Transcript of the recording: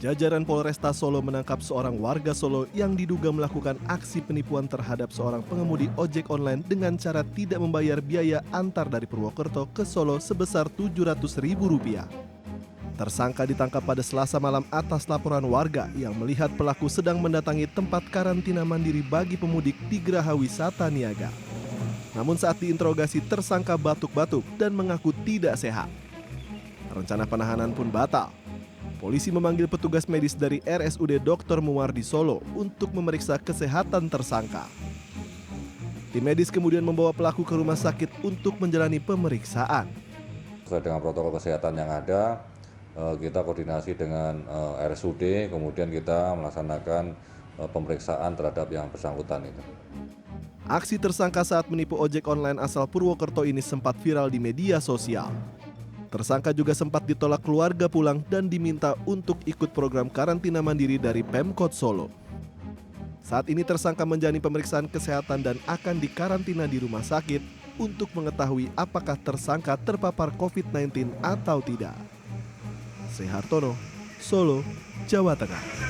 Jajaran Polresta Solo menangkap seorang warga Solo yang diduga melakukan aksi penipuan terhadap seorang pengemudi ojek online dengan cara tidak membayar biaya antar dari Purwokerto ke Solo sebesar Rp700.000. Tersangka ditangkap pada Selasa malam atas laporan warga yang melihat pelaku sedang mendatangi tempat karantina mandiri bagi pemudik di Geraha Wisata Niaga. Namun saat diinterogasi tersangka batuk-batuk dan mengaku tidak sehat. Rencana penahanan pun batal. Polisi memanggil petugas medis dari RSUD Dr. Muwardi Solo untuk memeriksa kesehatan tersangka. Tim medis kemudian membawa pelaku ke rumah sakit untuk menjalani pemeriksaan. Sesuai dengan protokol kesehatan yang ada, kita koordinasi dengan RSUD, kemudian kita melaksanakan pemeriksaan terhadap yang bersangkutan itu. Aksi tersangka saat menipu ojek online asal Purwokerto ini sempat viral di media sosial. Tersangka juga sempat ditolak keluarga pulang dan diminta untuk ikut program karantina mandiri dari Pemkot Solo. Saat ini tersangka menjalani pemeriksaan kesehatan dan akan dikarantina di rumah sakit untuk mengetahui apakah tersangka terpapar COVID-19 atau tidak. Sehartono, Solo, Jawa Tengah.